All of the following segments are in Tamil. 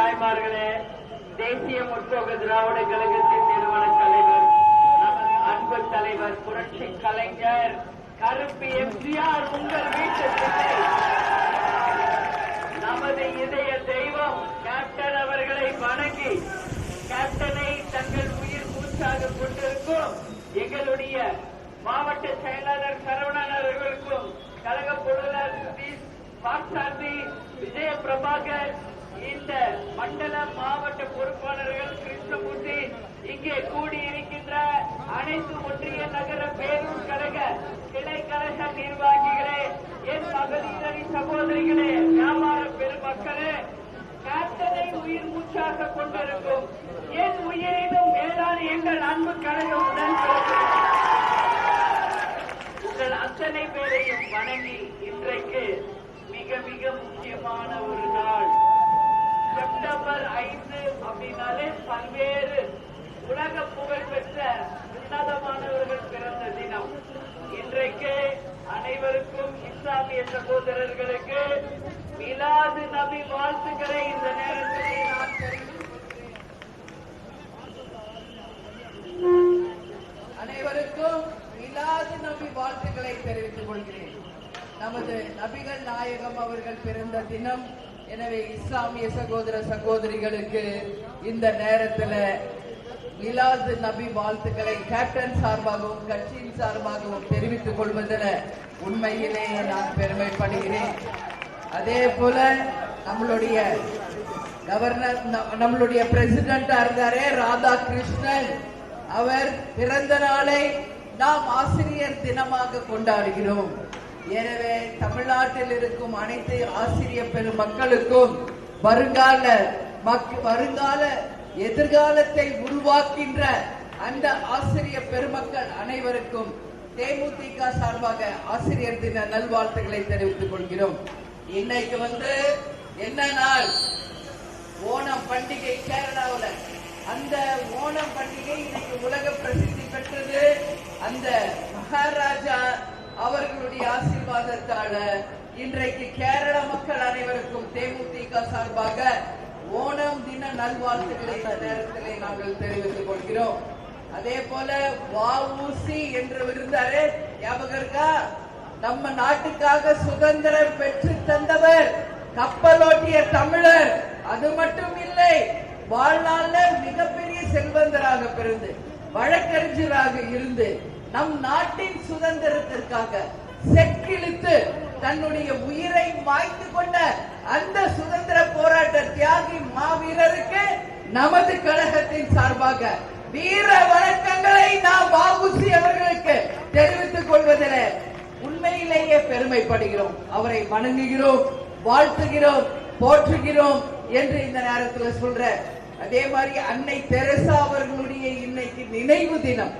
தாய்மார்களே, தேசிய முற்போக்கு திராவிட கழகத்தின் நிறுவன தலைவர், நமது அன்பு தலைவர் புரட்சி கலைஞர் கருப்பு எம்ஜிஆர் உங்கள் வீட்டுக்கு நமது இதய தெய்வம் கேப்டன் அவர்களை வணங்கி, கேப்டனை தங்கள் உயிர் மூச்சாக கொண்டிருக்கும் எங்களுடைய மாவட்ட செயலாளர் சரவணன் அவர்களுக்கும், கழக பொருளாளர் சதீஷ் பாக்சார்த்தி, விஜய பிரபாகர், இந்த மண்டல மாவட்ட பொறுப்பாளர்கள் கிருஷ்ணமூர்த்தி, இங்கே கூடியிருக்கின்ற அனைத்து ஒன்றிய நகர பேரூர் கழக கிளை கழக நிர்வாகிகளே, என் மகளிரணி சகோதரிகளே, வியாபார பெருமக்களே, கேப்டனை உயிர் மூச்சாக கொண்டிருக்கும் என் உயிரினும் மேலான எங்கள் அன்பு கழக உடன் உங்கள் அத்தனை பேரையும் வணங்கி, இன்றைக்கு மிக மிக முக்கியமான ஒரு நாள். செப்டம்பர் 5 அப்படின்னாலே பல்வேறு உலக புகழ் பெற்ற உன்னதமானவர்கள் பிறந்த தினம். இன்றைக்கு அனைவருக்கும் இஸ்லாமிய சகோதரர்களுக்கு மிலாது நபி வாழ்த்துக்களை இந்த நேரத்தில் நான் அனைவருக்கும் மிலாது நபி வாழ்த்துக்களை தெரிவித்துக் கொள்கிறேன். நமது நபிகள் நாயகம் அவர்கள் பிறந்த தினம். எனவே இஸ்லாமிய சகோதர சகோதரிகளுக்கு இந்த நேரத்தில் மிலாது நபி வாழ்த்துக்களை கேப்டன் சார்பாகவும் கட்சியின் சார்பாகவும் தெரிவித்துக் கொள்வதில் உண்மையிலேயே நான் பெருமைப்படுகிறேன். அதே போல நம்மளுடைய கவர்னர், நம்மளுடைய பிரசிடண்டா இருந்தாரே ராதாகிருஷ்ணன், அவர் பிறந்த நாளை நாம் ஆசிரியர் தினமாக கொண்டாடுகிறோம். எனவே தமிழ்நாட்டில் இருக்கும் அனைத்து ஆசிரியர் பெருமக்களுக்கும் வருங்கால எதிர்காலத்தை உருவாக்கின்ற அந்த ஆசிரியர் பெருமக்கள் அனைவருக்கும் தேமுதிக சார்பாக ஆசிரியர் தின நல்வாழ்த்துக்களை தெரிவித்துக் கொள்கிறோம். இன்னைக்கு என்ன நாள்? ஓணம் பண்டிகை. கேரளாவில் அந்த ஓணம் பண்டிகை இன்னைக்கு உலக பிரசித்தி பெற்றது. அந்த மகாராஜா அவர்களுடைய ஆசீர்வாதத்தால இன்றைக்கு கேரள மக்கள் அனைவருக்கும் தேமுதிக சார்பாக ஓணம் தின நல்வாழ்த்துக்களை இந்த நேரத்திலே நாங்கள் தெரிவித்துக் கொள்கிறோம். அதே போல வ.உ.சி என்று இருந்தாரு, ஞாபகம் இருக்கா? நம்ம நாட்டுக்காக சுதந்திரம் பெற்று தந்தவர், கப்பலோட்டிய தமிழர். அது மட்டும் இல்லை, வாழ்நாள்ல மிகப்பெரிய செல்வந்தராக பிறந்து வழக்கறிஞராக இருந்து நம் நாட்டின் சுதந்திரத்திற்காக செக்கிழித்து தன்னுடைய உயிரை மாய்த்து கொண்ட அந்த சுதந்திர போராட்ட தியாகி மாவீரருக்கு நமது கழகத்தின் சார்பாக வீர வணக்கங்களை நாம் வ.உ.சி அவர்களுக்கு தெரிவித்துக் கொள்வதில் உண்மையிலேயே பெருமைப்படுகிறோம். அவரை வணங்குகிறோம், வாழ்த்துகிறோம், போற்றுகிறோம் என்று இந்த நேரத்தில் சொல்ற. அதே மாதிரி அன்னை தெரசா அவர்களுடைய இன்னைக்கு நினைவு தினம்.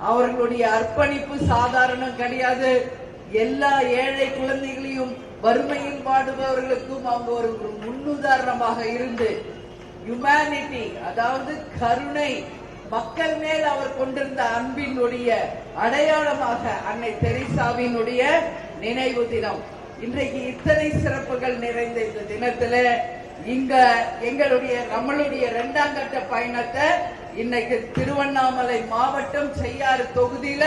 அவர்களுடைய அர்ப்பணிப்பு சாதாரணம் கிடையாது. எல்லா ஏழை குழந்தைகளையும், வறுமையில் வாடுபவர்களுக்கும் அவங்க ஒரு முன்னுதாரணமாக இருந்து ஹியூமனிட்டி, அதாவது கருணை, மக்கள் மேல் அவர் கொண்டிருந்த அன்பினுடைய அடையாளமாக அன்னை தெரசாவினுடைய நினைவு தினம். இன்றைக்கு இத்தனை சிறப்புகள் நிறைந்த இந்த தினத்துல இங்க நம்மளுடைய 2ஆம் கட்ட பயணத்தை இன்னைக்கு திருவண்ணாமலை மாவட்டம் செய்யாறு தொகுதியில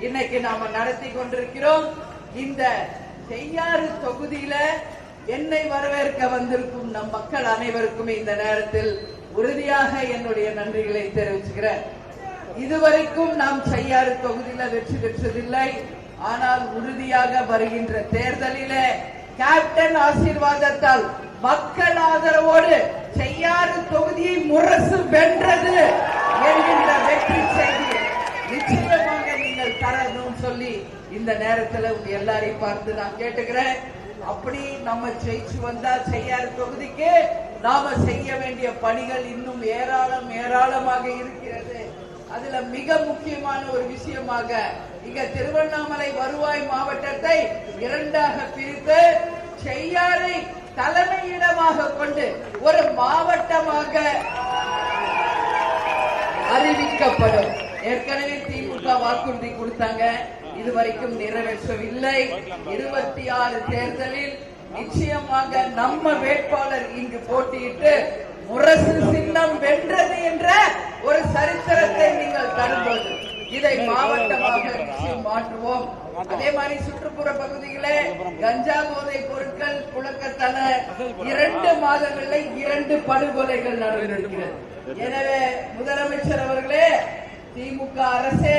இன்னைக்கு நாம நடத்தி கொண்டிருக்கிறோம். இந்த செய்யாறு தொகுதியில என்னை வரவேற்க வந்திருக்கும் நம் மக்கள் அனைவருக்குமே இந்த நேரத்தில் உறுதியாக என்னுடைய நன்றிகளை தெரிவிச்சுக்கிறேன். இதுவரைக்கும் நாம் செய்யாறு தொகுதியில வெற்றி பெற்றதில்லை. ஆனால் உறுதியாக வருகின்ற தேர்தலில கேப்டன் ஆசீர்வாதத்தால், மக்கள் ஆதரவோடு செய்யாறு தொகுதியை முரசு வென்றது என்கின்ற வெற்றி செய்தியை நிச்சயமாக நீங்கள் தரணும் சொல்லி இந்த நேரத்தில் உங்க எல்லாரையும் பார்த்து நான் கேட்டுக்கிறேன். அப்படி நம்ம ஜெயிச்சு வந்தா செய்யாறு தொகுதிக்கு நாம செய்ய வேண்டிய பணிகள் இன்னும் ஏராளமாக இருக்கிறது. அதுல மிக முக்கியமான ஒரு விஷயமாக இங்க திருவண்ணாமலை வருவாய் மாவட்டத்தை 2ஆக பிரித்து செய்யாறை தலைமையிடமாக கொண்டு ஒரு மாவட்டமாக அறிவிக்கப்படும். ஏற்கனவே திமுக வாக்குறுதி கொடுத்தாங்க, இதுவரைக்கும் நிறைவேற்றவில்லை. 26 தேர்தலில் நிச்சயமாக நம்ம வேட்பாளர் இங்கு போட்டியிட்டு முரசு சின்னம் வென்றது என்ற ஒரு சரித்திரத்தை நீங்கள் தரும்போது இதை மாவட்டமாக நிச்சயம் மாற்றுவோம். அதே மாதிரி சுற்றுப்புற பகுதிகளே கஞ்சா போதை பொருட்கள் புழக்கத்தால 2 மாதங்களில் 2 படுகொலைகள் நடந்திருக்கிறது. எனவே முதலமைச்சர் அவர்களே, திமுக அரசே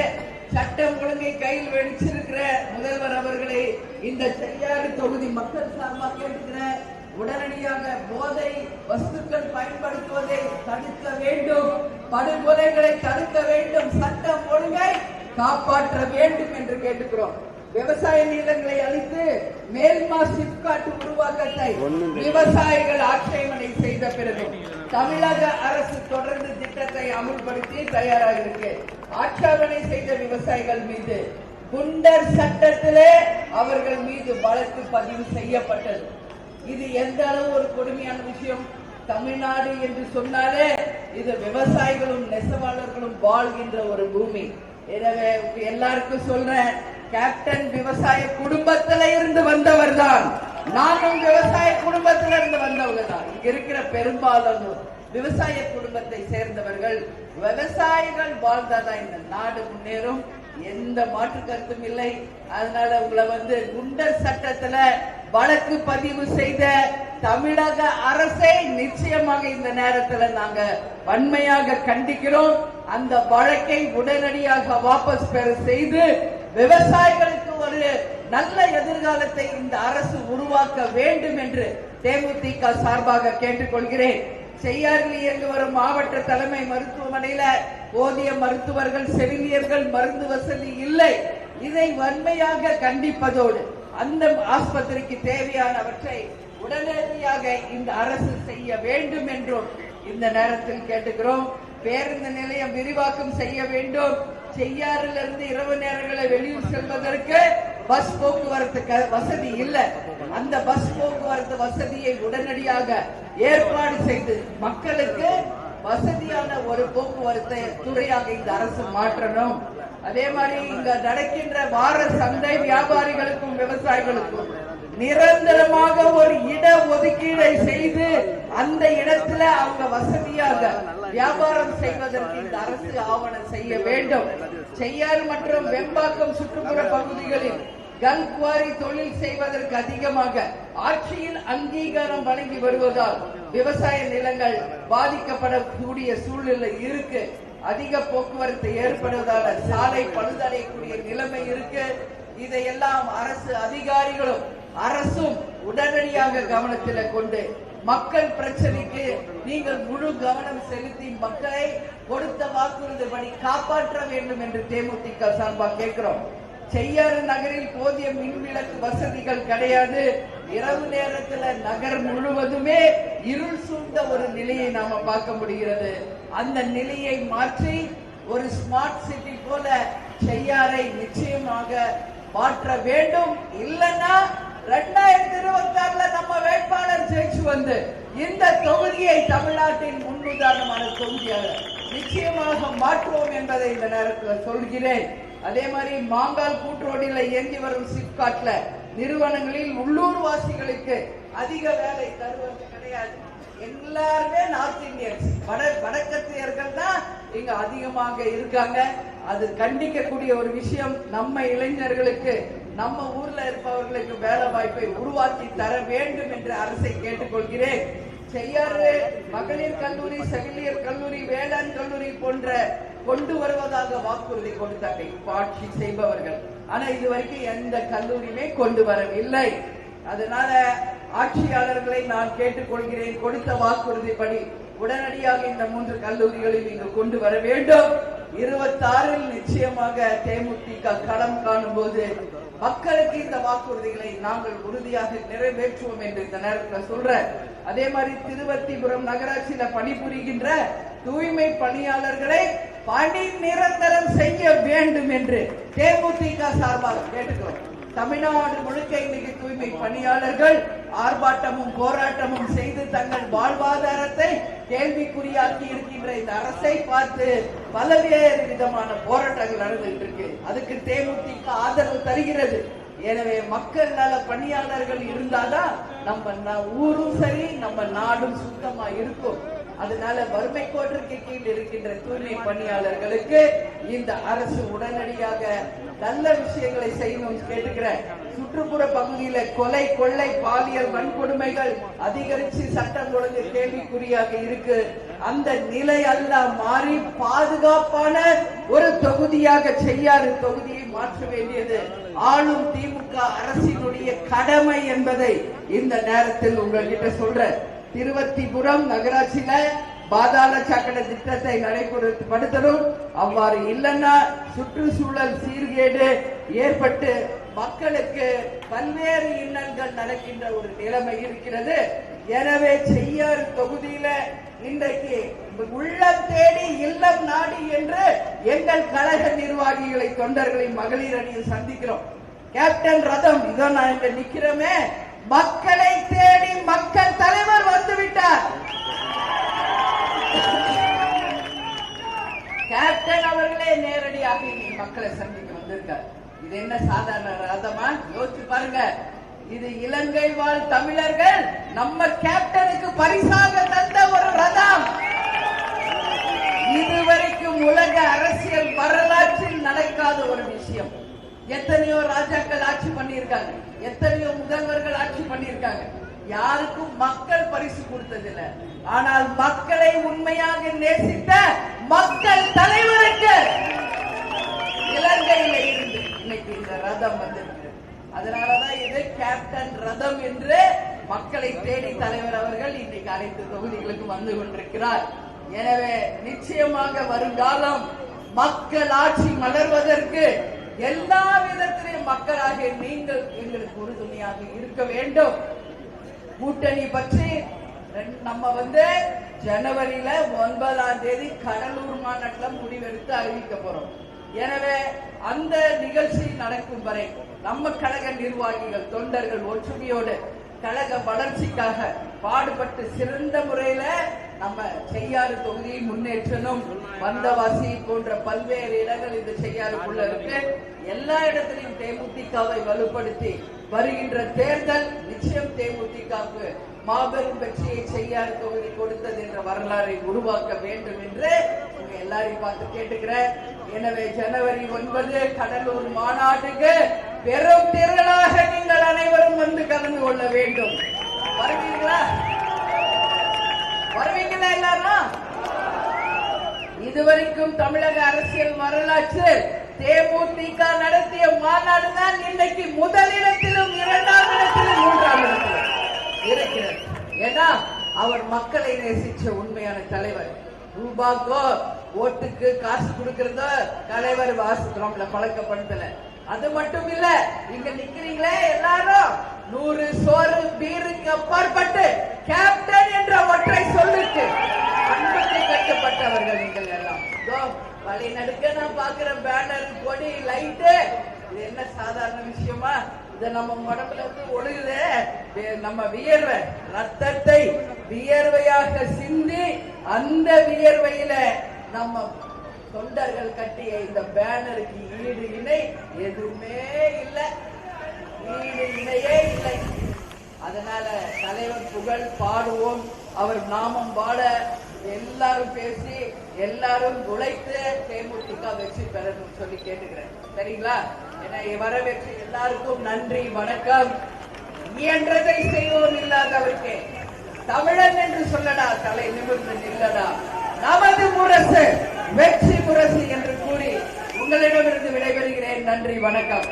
சட்டம் ஒழுங்கை கையில் வெடிச்சிருக்கிற முதல்வர் அவர்களை இந்த செய்யாறு தொகுதி மக்கள் சார்பாக கேட்டுக்கிற உடனடியாக போதை வஸ்துக்கள் பயன்படுத்துவதை தடுக்க வேண்டும், படுகொலைகளை தடுக்க வேண்டும், சட்டம் ஒழுங்கை காப்பாற்ற வேண்டும் என்று கேட்டுக்கிறோம். விவசாய நிலங்களை அளித்து மேல்மா சிப்காட் உருவாக்கத்தை விவசாயிகள் ஆட்சேபனை செய்த பிறகு தமிழக அரசு தொடர்ந்து திட்டத்தை அமுல்படுத்தி தயாராக இருக்கு. ஆட்சேபனை செய்த விவசாயிகள் மீது குண்டர் சட்டத்திலே அவர்கள் மீது வழக்கு பதிவு செய்யப்பட்டது. இது எந்த அளவு ஒரு கொடுமையான விஷயம். தமிழ்நாடு என்று சொன்னாலே இது விவசாயிகளும் நெசவாளர்களும் வாழ்கின்ற ஒரு பூமி. எனவே எல்லாருக்கும் சொல்றேன், கேப்டன் விவசாய குடும்பத்தில இருந்து வந்தவர் தான், நானும் விவசாய குடும்பத்தில இருந்து வந்தவங்க தான். இங்க இருக்கிற பெரும்பாலும் விவசாய குடும்பத்தை சேர்ந்தவர்கள். விவசாயிகள் வாழ்ந்தாதான் இந்த நாடு முன்னேறும், எந்த மாற்று கருத்தும் இல்லை. அதனால உங்களை குண்டர் சட்டத்துல வழக்கு பதிவு செய்த தமிழக அரசை நிச்சயமாக இந்த நேரத்தில் நாங்க வன்மையாக கண்டிக்கிறோம். அந்த வழக்கை உடனடியாக வாபஸ் பெற செய்து விவசாயிகளுக்கு ஒரு நல்ல எதிர்காலத்தை இந்த அரசு உருவாக்க வேண்டும் என்று தேமுதிக சார்பாக கேட்டுக்கொள்கிறேன். செய்யாறில் இயங்கி வரும் மாவட்ட தலைமை மருத்துவமனையில போதிய மருத்துவர்கள், செவிலியர்கள், மருந்து வசதி இல்லை. இதை வன்மையாக கண்டிப்பதோடு அந்த ஆஸ்பத்திரிக்கு தேவையானவற்றை உடனடியாக இந்த அரசு செய்ய வேண்டும் என்றும் இந்த நேரத்தில் கேட்டுக்கிறோம். பேருந்து நிலையம் விரிவாக்கம் செய்ய வேண்டும். செய்யாறிலிருந்து இரவு நேரங்களில் வெளியூர் செல்வதற்கு பஸ் போக்குவரத்து வசதி இல்லை. அந்த பஸ் போக்குவரத்து வசதியை உடனடியாக ஏற்பாடு செய்து மக்களுக்கு வசதியான ஒரு போக்குவரத்து துறையாக இந்த அரசு மாற்றணும். அதே மாதிரி இங்க நடக்கின்ற வார சந்தை வியாபாரிகளுக்கும் விவசாயிகளுக்கும் நிரந்தரமாக ஒரு இட ஒதுக்கீடை செய்து அந்த இடத்துல அவங்க வசதியாக வியாபாரம் செய்வதற்கு இந்த அரசு ஆவணம் செய்ய வேண்டும். செய்யாறு மற்றும் வெம்பாக்கம் சுற்றுப்புற பகுதிகளில் கல்குவாரி தொழில் செய்வதற்கு அதிகமாக ஆட்சியில் அங்கீகாரம் வழங்கி வருவதால் விவசாய நிலங்கள் பாதிக்கப்படக்கூடிய சூழ்நிலை இருக்கு. அதிக போக்குவரத்து ஏற்படுவதால சாலை பழுதடையக்கூடிய நிலைமை இருக்கு. இதையெல்லாம் அரசு அதிகாரிகளும் அரசும் உடனடியாக கவனத்தில் கொண்டு மக்கள் பிரச்சனைக்கு நீங்கள் முழு கவனம் செலுத்தி மக்களை கொடுத்த வாக்குறுதிப்படி காப்பாற்ற வேண்டும் என்று தேமுதிக சார்பாக கேட்கிறோம். செய்யாறு நகரில் போதிய மின்விளக்கு வசதிகள் கிடையாது. இரவு நேரத்தில் நகர் முழுவதுமே இருள் சூழ்ந்த ஒரு நிலையை நாம பார்க்க முடிகிறது. அந்த நிலையை மாற்றி ஒரு ஸ்மார்ட் சிட்டி போல செய்யாறை நிச்சயமாக மாற்ற வேண்டும். இல்லைன்னா 2026 நம்ம வேட்பாளர் ஜெயிச்சு இந்த தொகுதியை தமிழ்நாட்டின் முன்னுதாரணமான தொகுதியாக நிச்சயமாக மாற்றுவோம் என்பதை இந்த நேரத்தில் சொல்கிறேன். அதே மாதிரி மாங்கால் கூட்டுரோடியில் இயங்கி வரும் சிப்காட்ல நிறுவனங்களில் உள்ளூர் வாசிகளுக்கு அதிக வேலை தருவது கிடையாது. எல்லாருமே நார்த் இந்தியன்ஸ், வடக்கத்தியர்கள் தான் இங்க அதிகமாக இருக்காங்க. அது கண்டிக்கக்கூடிய ஒரு விஷயம். நம்ம இளைஞர்களுக்கு, நம்ம ஊர்ல இருப்பவர்களுக்கு வேலை வாய்ப்பை உருவாக்கி தர வேண்டும் என்று அரசை கேட்டுக்கொள்கிறேன். செய்யாறு மகளிர் கல்லூரி, செவிலியர் கல்லூரி, வேளாண் கல்லூரி போன்ற கொண்டு வருவதாக வாக்குறுதி கொடுத்தாங்க இப்ப ஆட்சி செய்பவர்கள். ஆனா இதுவரைக்கும் எந்த கல்லூரியுமே கொண்டு வரவில்லை. அதனால ஆட்சியாளர்களை நான் கேட்டுக்கொள்கிறேன், கொடுத்த வாக்குறுதிப்படி உடனடியாக இந்த 3 கல்லூரிகளில் இங்கு கொண்டு வர வேண்டும். 26 நிச்சயமாக தேமுதிக களம் காணும் போது மக்களுக்கு இந்த வாக்குறுதிகளை நாங்கள் உறுதியாக நிறைவேற்றுவோம் என்று இந்த நேரத்தில் சொல்றேன். அதே மாதிரி திருவத்திபுரம் நகராட்சியில பணிபுரிகின்ற தூய்மை பணியாளர்களை பணி நிரந்தரம் செய்ய வேண்டும் என்று தேமுதிக சார்பாக கேட்டுக்கிறோம். தமிழ்நாடு முழுக்க இன்னைக்கு தூய்மை பணியாளர்கள் ஆர்ப்பாட்டமும் போராட்டமும் செய்து தங்கள் வாழ்வாதாரத்தை கேள்விக்குறியாக்கி இருக்கின்ற இந்த அரசை பார்த்து பல்வேறு விதமான போராட்டங்கள் நடந்துட்டு இருக்கு. அதுக்கு தேமுதிக ஆதரவு தருகிறது. எனவே மக்கள் நல பணியாளர்கள் இருந்தாதான் நம்ம ஊரும் சரி, நம்ம நாடும் சுத்தமா இருக்கும். அதனால வறுமை கோட்டிற்கு கீழ் இருக்கின்ற தூய்மை பணியாளர்களுக்கு இந்த அரசு உடனடியாக நல்ல விஷயங்களை செய்யணும் கேட்டுக்கிறேன். சுற்றுப்புற பகுதியில கொலை, கொள்ளை, பாலியல் வன்கொடுமைகள் அதிகரிச்சு சட்டம் ஒழுங்கு கேள்விக்குறியாக இருக்கு. அந்த நிலை எல்லாம் மாறி பாதுகாப்பான ஒரு தொகுதியாக செய்யாறு தொகுதியை மாற்ற வேண்டியது ஆளும் திமுக அரசினுடைய கடமை என்பதை இந்த நேரத்தில் உங்ககிட்ட சொல்றேன். திருவத்திபுரம் நகராட்சியில பாதாள சாக்கடை திட்டத்தை நடைமுறைப்படுத்தணும். அவ்வாறு இல்லைன்னா சுற்றுச்சூழல் சீர்கேடு ஏற்பட்டு மக்களுக்கு பல்வேறு இன்னல்கள் நடக்கின்ற ஒரு நிலைமை இருக்கிறது. எனவே செய்யாறு தொகுதியில இன்றைக்கு உள்ளம் தேடி இல்லம் நாடி என்று எங்கள் கழக நிர்வாகிகளை, தொண்டர்களை, மகளிர் அணியில் சந்திக்கிறோம். கேப்டன் ரதம் இதோ நான் இங்க நிக்கிறோமே, மக்களை தேடி மக்கள் தலைவர் வந்துவிட்டார். கேப்டன் அவர்களே நேரடியாக மக்களை சந்திக்க வந்திருக்கார். இது என்ன சாதாரண ரதமா? யோசிச்சு பாருங்க. இது இலங்கை வாழ் தமிழர்கள் நம்ம கேப்டனுக்கு பரிசாக தந்த ஒரு ரதம். இதுவரைக்கும் உலக அரசியல் வரலாற்றில் நடக்காத ஒரு விஷயம். எத்தனையோ ராஜாக்கள் ஆட்சி பண்ணியிருக்காங்க, எத்தனையோ முதல்வர்கள் ஆட்சி பண்ணியிருக்காங்க, யாருக்கும் மக்கள் பரிசு கொடுத்ததில்லை. ஆனால் மக்களை உண்மையாக நேசித்த மக்கள் தலைவருக்கு இலங்கையில இருந்து இன்னைக்கு இந்த ரதம் வந்திருக்கு. அதனாலதான் இது கேப்டன் ரதம் என்று மக்களை தேடி தலைவர் அவர்கள் இன்னைக்கு அனைத்து தொகுதிகளுக்கு வந்து கொண்டிருக்கிறார். எனவே நிச்சயமாக வருங்காலம் மக்கள் ஆட்சி மலர்வதற்கு எல்லா விதத்திலும் மக்களாக நீங்கள் எங்களுக்கு உறுதுணையாக இருக்க வேண்டும். கூட்டணி பற்றி நம்ம ஜனவரியில 9ஆம் தேதி கடலூர் மாநாட்டில் முடிவெடுத்து அறிவிக்க போறோம். எனவே அந்த நிகழ்ச்சி நடக்கும் வரை நம்ம கழக நிர்வாகிகள், தொண்டர்கள் ஒற்றுமையோடு கழக வளர்ச்சிக்காக பாடுபட்டு சிறந்த முறையில நம்ம செய்யாறு தொகுதியை முன்னேற்றணும். வந்தவாசி போன்ற பல்வேறு இடங்கள் இந்த செய்யாறுக்குள்ள இருக்கு. எல்லா இடத்திலையும் தேமுதிகவை வலுப்படுத்தி வருகின்ற தேர்தல் நிச்சயம் தேமுதிகவுக்கு மாபெரும் வெற்றியை செய்யாறு தொகுதி கொடுத்தது என்ற வரலாறை உருவாக்க வேண்டும் என்று எல்லாரையும் பார்த்து கேட்டுக்கிறேன். எனவே ஜனவரி 9 கடலூர் மாநாட்டுக்கு பெரும் திரளாக நீங்கள் அனைவரும் வந்து கலந்து கொள்ள வேண்டும். வருவீங்களா? வருவீங்களா எல்லாரும்? இதுவரைக்கும் தமிழக அரசியல் வரலாற்று தேமுதிக நடத்திய மாநாடு தான் இன்னைக்கு முதலிடத்திலும், 2ஆம் இடத்திலும், 3ஆம் இடத்திலும் இருக்கிறது. ஏன்னா அவர் மக்களை நேசிச்ச உண்மையான தலைவர். ரூபாக்கோ ஓட்டுக்கு காசு கொடுக்கறதோ தலைவர் வாசுகிறோம்ல பழக்கப்படுத்தல. அது மட்டும் இல்ல, இங்க நிக்கிறீங்களே எல்லாரும் 100 சோறு பீருக்கு அப்பாற்பட்டு கேப்டன் என்ற ஒற்றை சொல்லுக்கு அன்புக்கு கட்டப்பட்டவர்கள் நீங்கள் எல்லாம். வழி நடுக்க நான் பாக்குற பேனர், கொடி, லைட்டு, இது என்ன சாதாரண விஷயமா? இத நம்ம உடம்புல ஒழுகுது. நம்ம வியர்வை ரத்தத்தை வியர்வையாக சிந்தி அந்த வியர்வையில நம்ம தொண்டர்கள் கட்டிய இந்த பேனருக்கு ஈடு இணை எதுவுமே இல்லை, ஈடு இணையே இல்லை. அதனால தலைவர் புகழ் பாடுவோம், அவர் நாமம் பாட எல்லாரும் பேசி எல்லாரும் உழைத்து தேமுதிக வெற்றி பெறணும் சொல்லி கேட்டுக்கிறேன். சரிங்களா? என வரவேற்று எல்லாருக்கும் நன்றி, வணக்கம். இயன்றதை செய்வோம் இல்லாதவருக்கு தமிழன் என்று சொல்லடா, தலை நிமிர்ந்து நில்லடா, நமது முரசு வெற்றி முரசு என்று கூறி உங்களிடமிருந்து விடைபெறுகிறேன். நன்றி, வணக்கம்.